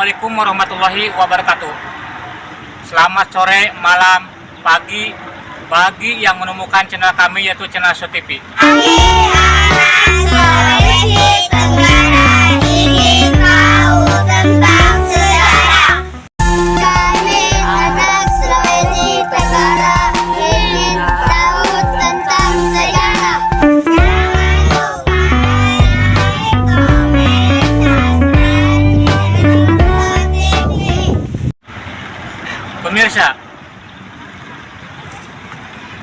Assalamualaikum warahmatullahi wabarakatuh. Selamat sore, malam, pagi bagi yang menemukan channel kami yaitu channel So TV. Pemirsa,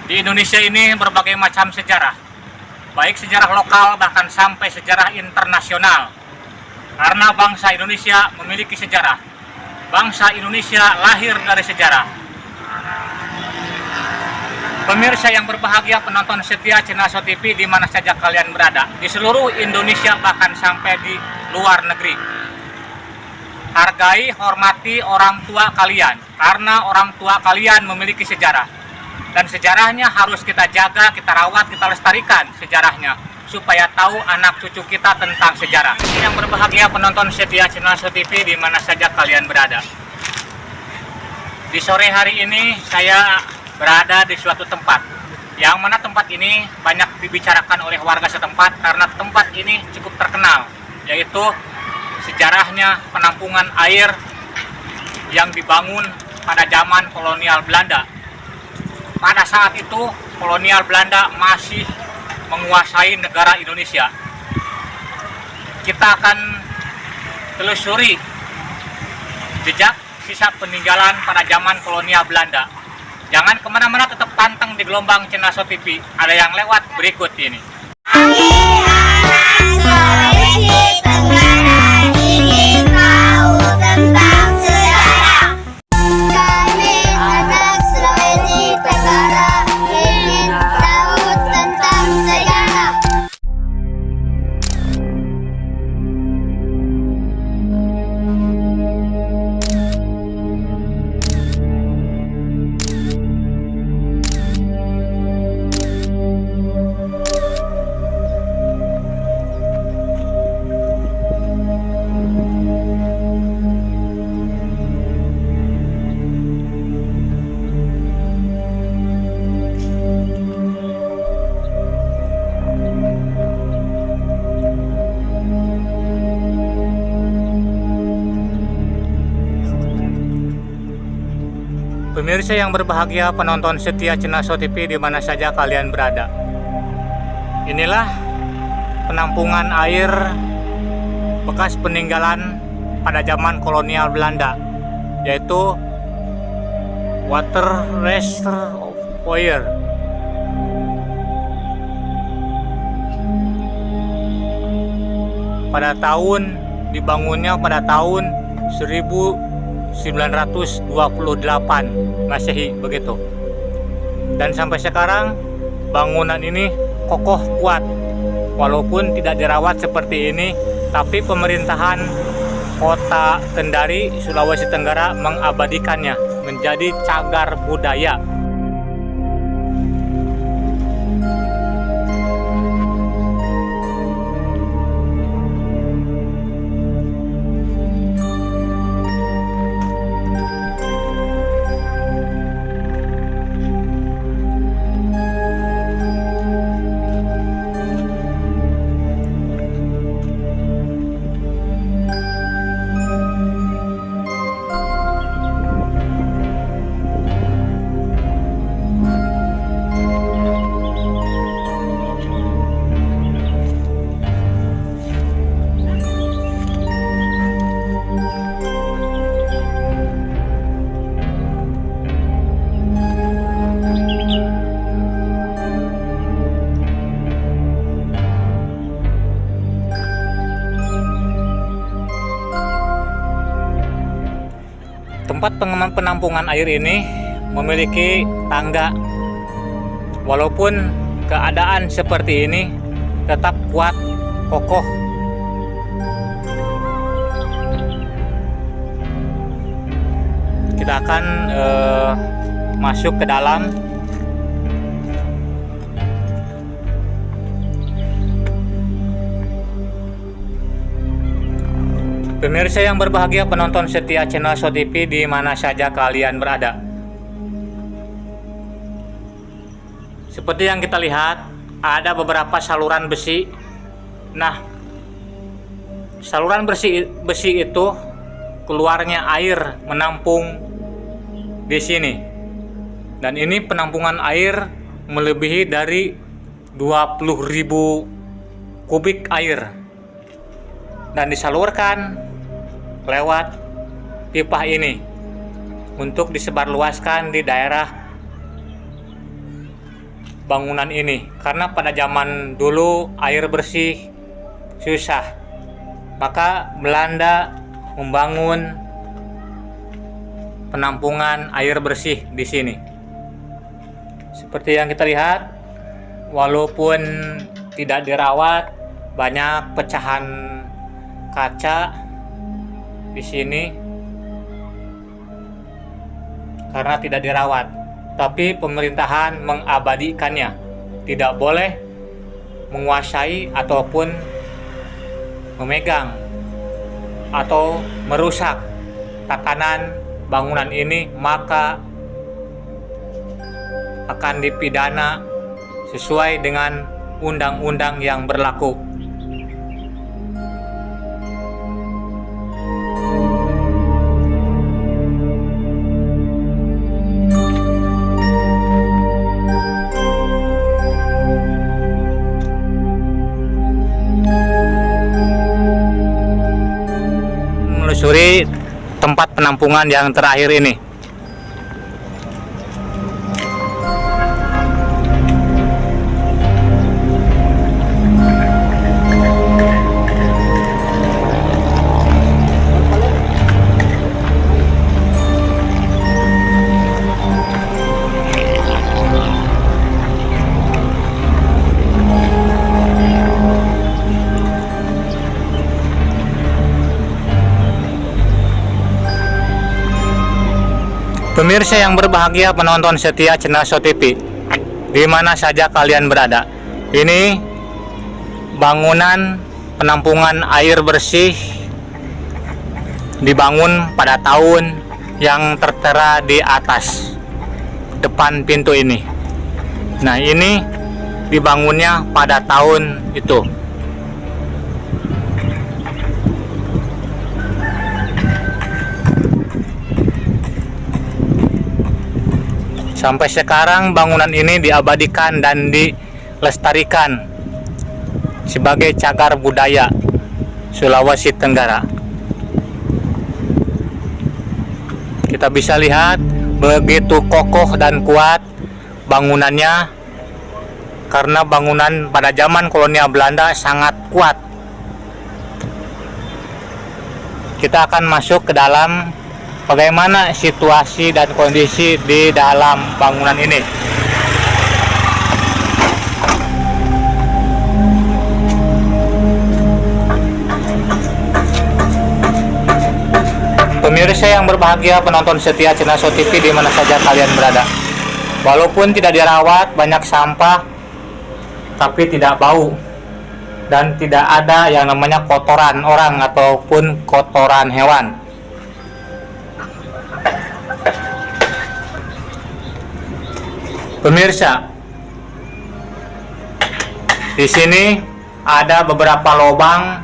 di Indonesia ini berbagai macam sejarah, baik sejarah lokal bahkan sampai sejarah internasional. Karena bangsa Indonesia memiliki sejarah, bangsa Indonesia lahir dari sejarah. Pemirsa yang berbahagia, penonton setia channel So TV di mana saja kalian berada, di seluruh Indonesia bahkan sampai di luar negeri. Hargai, hormati orang tua kalian, karena orang tua kalian memiliki sejarah. Dan sejarahnya harus kita jaga, kita rawat, kita lestarikan sejarahnya, supaya tahu anak cucu kita tentang sejarah. Yang berbahagia penonton setia channel So TV di mana saja kalian berada. Di sore hari ini saya berada di suatu tempat, yang mana tempat ini banyak dibicarakan oleh warga setempat karena tempat ini cukup terkenal, yaitu sejarahnya penampungan air yang dibangun pada zaman kolonial Belanda. Pada saat itu kolonial Belanda masih menguasai negara Indonesia. Kita akan telusuri jejak sisa peninggalan pada zaman kolonial Belanda. Jangan kemana-mana, tetap panteng di gelombang channel So TV. Ada yang lewat berikut ini. Pemirsa yang berbahagia, penonton setia channel So TV di mana saja kalian berada. Inilah penampungan air bekas peninggalan pada zaman kolonial Belanda, yaitu Water Reservoir. Dibangunnya pada tahun 1928 Masehi begitu. Dan sampai sekarang bangunan ini kokoh kuat. Walaupun tidak dirawat seperti ini, tapi pemerintahan Kota Kendari, Sulawesi Tenggara mengabadikannya menjadi cagar budaya. Tempat penampungan air ini memiliki tangga. Walaupun keadaan seperti ini tetap kuat, kokoh. Kita akan masuk ke dalam. Pemirsa yang berbahagia, penonton setia channel SHO TV di mana saja kalian berada. Seperti yang kita lihat, ada beberapa saluran besi. Nah, saluran besi itu keluarnya air menampung di sini. Dan ini penampungan air melebihi dari 20.000 kubik air. Dan disalurkan lewat pipa ini untuk disebarluaskan di daerah bangunan ini, karena pada zaman dulu air bersih susah, maka Belanda membangun penampungan air bersih di sini. Seperti yang kita lihat, walaupun tidak dirawat, banyak pecahan kaca di sini karena tidak dirawat, tapi pemerintahan mengabadikannya, tidak boleh menguasai ataupun memegang atau merusak tatanan bangunan ini, maka akan dipidana sesuai dengan undang-undang yang berlaku. Menelusuri tempat penampungan yang terakhir ini. Pemirsa yang berbahagia, penonton setia channel SHO TV di mana saja kalian berada, ini bangunan penampungan air bersih dibangun pada tahun yang tertera di atas depan pintu ini. Nah, ini dibangunnya pada tahun itu. Sampai sekarang bangunan ini diabadikan dan dilestarikan sebagai cagar budaya Sulawesi Tenggara. Kita bisa lihat begitu kokoh dan kuat bangunannya, karena bangunan pada zaman kolonial Belanda sangat kuat. Kita akan masuk ke dalam bagaimana situasi dan kondisi di dalam bangunan ini. Pemirsa yang berbahagia, penonton setia channel SHO TV di mana saja kalian berada. Walaupun tidak dirawat, banyak sampah, tapi tidak bau dan tidak ada yang namanya kotoran orang ataupun kotoran hewan. Pemirsa, di sini ada beberapa lubang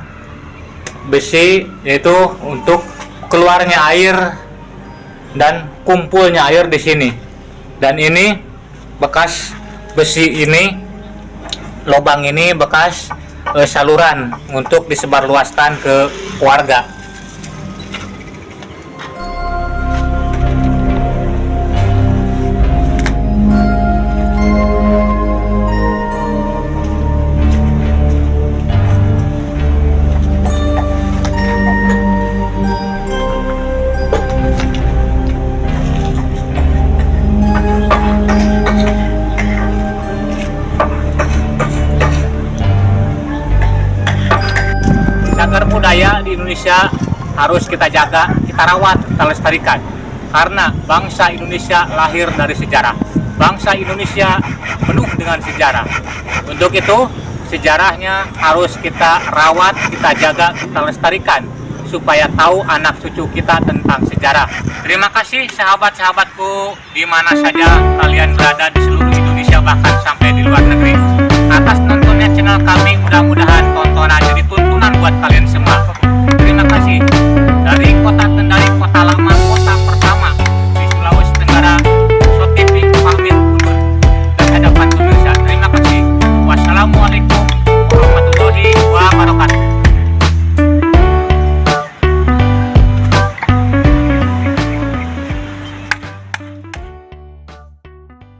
besi, yaitu untuk keluarnya air dan kumpulnya air di sini. Dan ini bekas besi ini, lubang ini bekas saluran untuk disebarluaskan ke warga. Cagar budaya di Indonesia harus kita jaga, kita rawat, kita lestarikan, karena bangsa Indonesia lahir dari sejarah. Bangsa Indonesia penuh dengan sejarah. Untuk itu sejarahnya harus kita rawat, kita jaga, kita lestarikan supaya tahu anak cucu kita tentang sejarah. Terima kasih sahabat-sahabatku di mana saja kalian berada di seluruh Indonesia bahkan sampai di luar